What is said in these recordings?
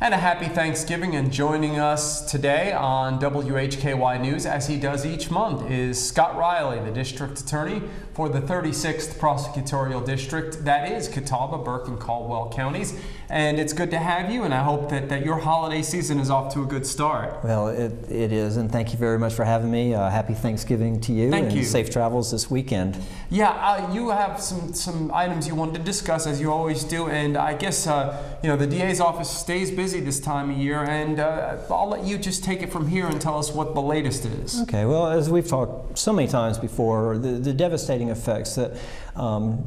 And a happy Thanksgiving. And joining us today on WHKY News, as he does each month, is Scott Riley, the District Attorney for the 36th Prosecutorial District. That is Catawba, Burke, and Caldwell counties. And it's good to have you, and I hope that your holiday season is off to a good start. Well, it is, and thank you very much for having me. Happy Thanksgiving to you. Thank you. Safe travels this weekend. Yeah, you have some items you wanted to discuss, as you always do, and I guess the DA's office stays busy this time of year, and I'll let you just take it from here and tell us what the latest is. Okay, well, as we've talked so many times before, the devastating effects that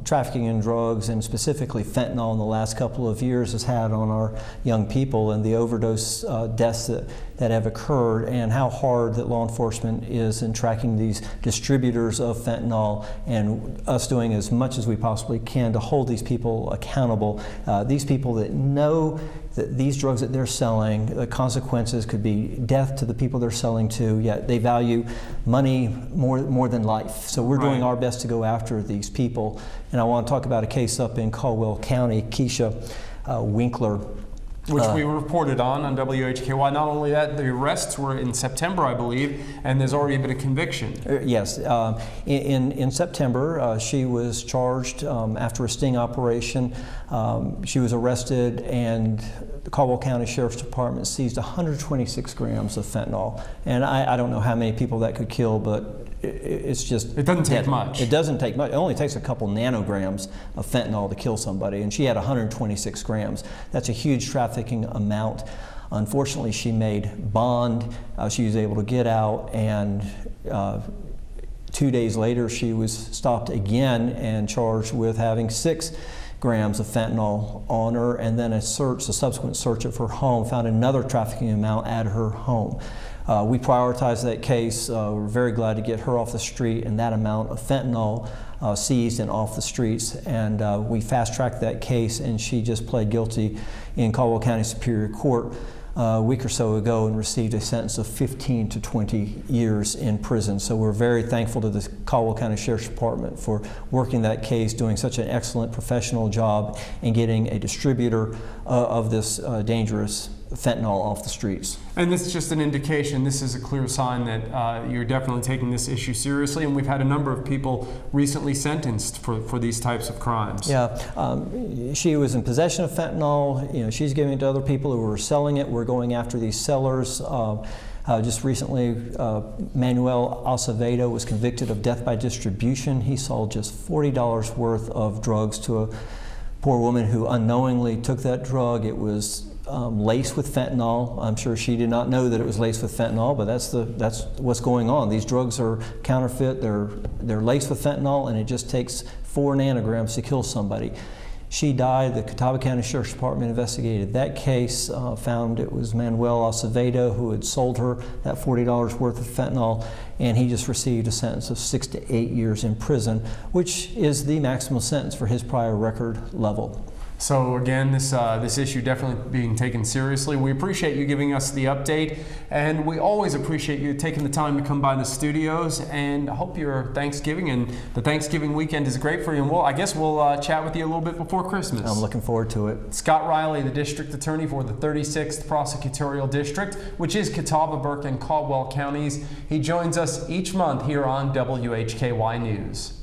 trafficking in drugs, and specifically fentanyl, in the last couple of years has had on our young people, and the overdose deaths that have occurred, and how hard that law enforcement is in tracking these distributors of fentanyl, and us doing as much as we possibly can to hold these people accountable. These people that know that these drugs that they're selling, the consequences could be death to the people they're selling to, yet they value money more than life. So we're doing our best to go after these people. And I want to talk about a case up in Caldwell County, Keisha Winkler. Which we reported on WHKY. Not only that, the arrests were in September, I believe, and there's already been a conviction. Yes. In September, she was charged after a sting operation. She was arrested, and the Caldwell County Sheriff's Department seized 126 grams of fentanyl. And I don't know how many people that could kill, but it's just... It doesn't take much. It doesn't take much. It only takes a couple nanograms of fentanyl to kill somebody, and she had 126 grams. That's a huge trafficking amount. Unfortunately, she made bond. She was able to get out, and 2 days later, she was stopped again and charged with having 6 grams of fentanyl on her, and then a subsequent search of her home found another trafficking amount at her home. We prioritized that case. We're very glad to get her off the street and that amount of fentanyl seized and off the streets. And we fast-tracked that case, and she just pled guilty in Caldwell County Superior Court a week or so ago and received a sentence of 15 to 20 years in prison. So we're very thankful to the Caldwell County Sheriff's Department for working that case, doing such an excellent professional job, and getting a distributor of this dangerous fentanyl off the streets. And this is just an indication, this is a clear sign that you're definitely taking this issue seriously, and we've had a number of people recently sentenced for these types of crimes. Yeah, she was in possession of fentanyl. She's giving it to other people who were selling it. We're going after these sellers. Just recently, Manuel Acevedo was convicted of death by distribution. He sold just $40 worth of drugs to a poor woman who unknowingly took that drug. It was laced with fentanyl. I'm sure she did not know that it was laced with fentanyl, but that's what's going on. These drugs are counterfeit. They're laced with fentanyl, and it just takes 4 nanograms to kill somebody. She died. The Catawba County Sheriff's Department investigated that case, found it was Manuel Acevedo who had sold her that $40 worth of fentanyl, and he just received a sentence of 6 to 8 years in prison, which is the maximum sentence for his prior record level. So again, this issue definitely being taken seriously. We appreciate you giving us the update, and we always appreciate you taking the time to come by the studios, and I hope your Thanksgiving and the Thanksgiving weekend is great for you, and I guess we'll chat with you a little bit before Christmas. I'm looking forward to it. Scott Riley, the District Attorney for the 36th Prosecutorial District, which is Catawba, Burke, and Caldwell counties. He joins us each month here on WHKY News.